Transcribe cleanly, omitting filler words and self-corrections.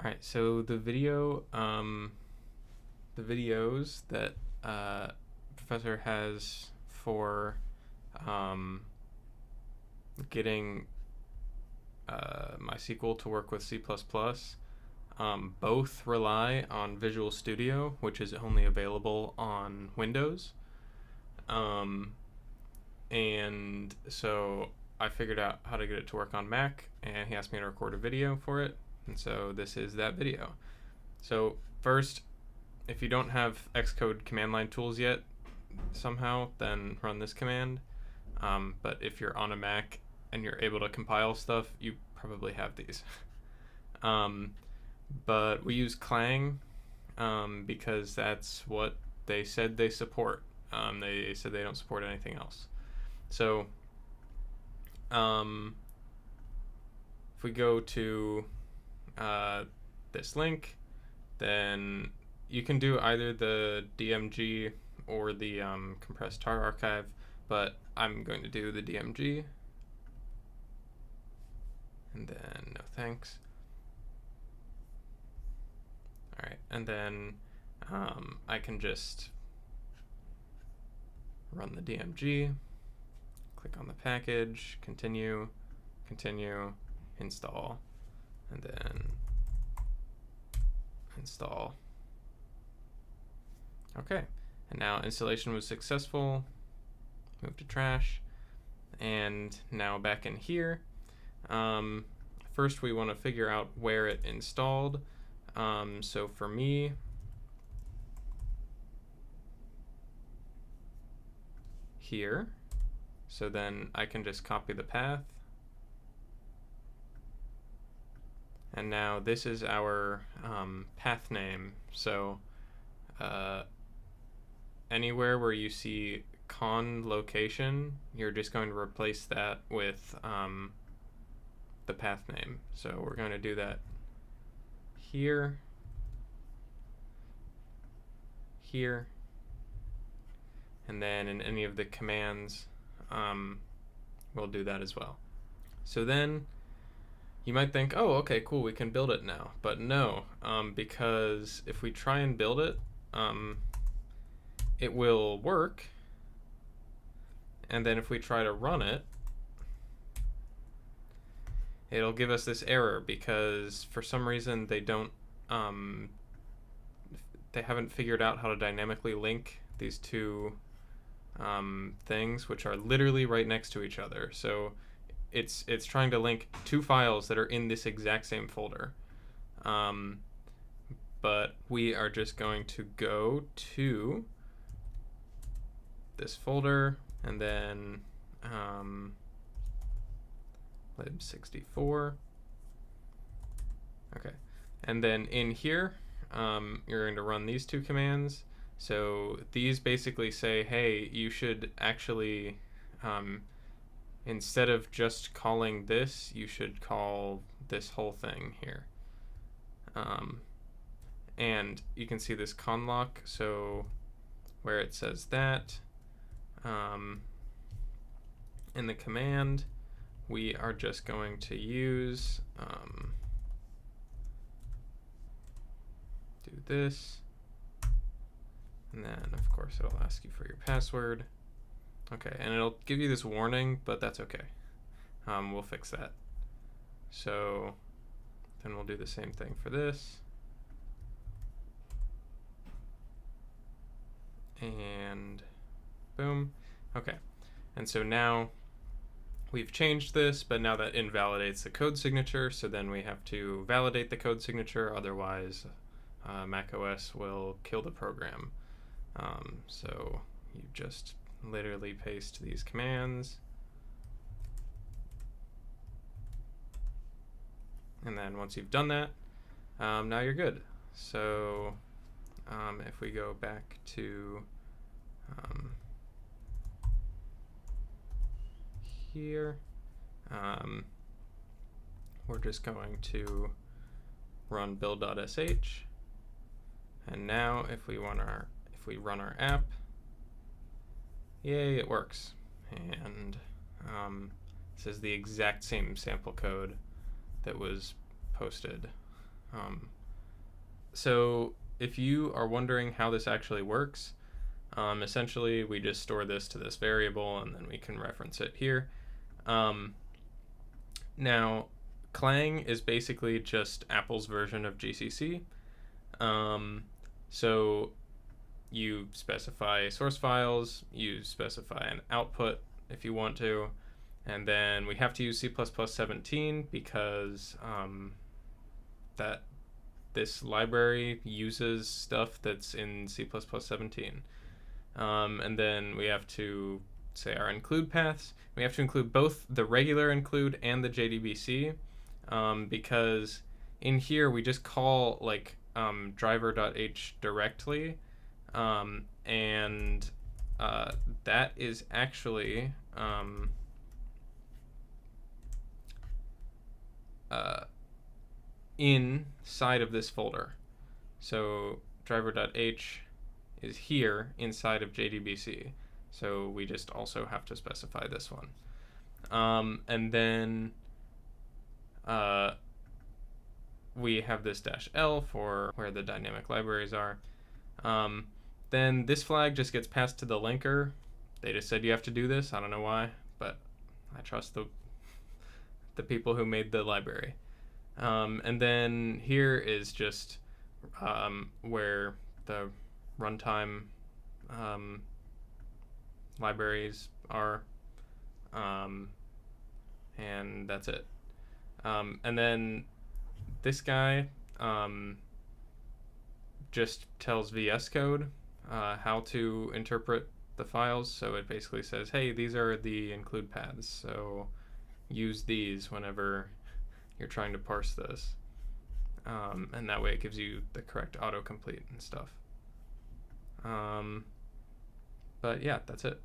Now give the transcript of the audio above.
Alright, so the videos that Professor has for getting MySQL to work with C++, both rely on Visual Studio, which is only available on Windows. And so I figured out how to get it to work on Mac, and he asked me to record a video for it. And so this is that video. So first, if you don't have Xcode command line tools yet somehow, then run this command. But if you're on a Mac and you're able to compile stuff, you probably have these. But we use Clang because that's what they said they support. They said they don't support anything else. So if we go to this link, then you can do either the DMG or the compressed tar archive, but I'm going to do the DMG. And then no thanks. All right, and then I can just run the DMG, click on the package, continue, install, and then install. Okay, and now installation was successful. Move to trash, and now back in here. First we want to figure out where it installed. So for me, here, so then I can just copy the path. And now this is our path name. So anywhere where you see con location, you're just going to replace that with the path name. So we're going to do that here, here, and then in any of the commands, we'll do that as well. So then you might think, oh, okay, cool, we can build it now. But no, because if we try and build it, it will work. And then if we try to run it, it'll give us this error because for some reason they haven't figured out how to dynamically link these two things, which are literally right next to each other. So it's trying to link two files that are in this exact same folder. But we are just going to go to this folder and then lib64. Okay, and then in here, you're going to run these two commands. So these basically say, hey, you should actually, instead of just calling this, you should call this whole thing here. And you can see this conlock, so where it says that, in the command, we are just going to use do this, and then of course it'll ask you for your password. Okay, and it'll give you this warning, but that's okay. We'll fix that. So then we'll do the same thing for this. And boom. Okay, and so now we've changed this, but now that invalidates the code signature, so then we have to validate the code signature, otherwise macOS will kill the program. So you just literally paste these commands, and then once you've done that, now you're good. So if we go back to here, we're just going to run build.sh, and now if we run our app, yay, it works. And this is the exact same sample code that was posted So if you are wondering how this actually works, essentially we just store this to this variable and then we can reference it here. Now, Clang is basically just Apple's version of GCC. So you specify source files, you specify an output if you want to, and then we have to use C++17 because that this library uses stuff that's in C++17. And then we have to say our include paths. We have to include both the regular include and the JDBC, because in here we just call like driver.h directly, and that is actually inside of this folder. So driver.h is here inside of JDBC. So we just also have to specify this one. And then we have this -l for where the dynamic libraries are. Then this flag just gets passed to the linker. They just said you have to do this. I don't know why, but I trust the people who made the library. And then here is just where the runtime libraries are, and that's it. And then this guy just tells VS Code how to interpret the files. So it basically says, hey, these are the include paths, so use these whenever you're trying to parse this. And that way it gives you the correct autocomplete and stuff. But yeah, that's it.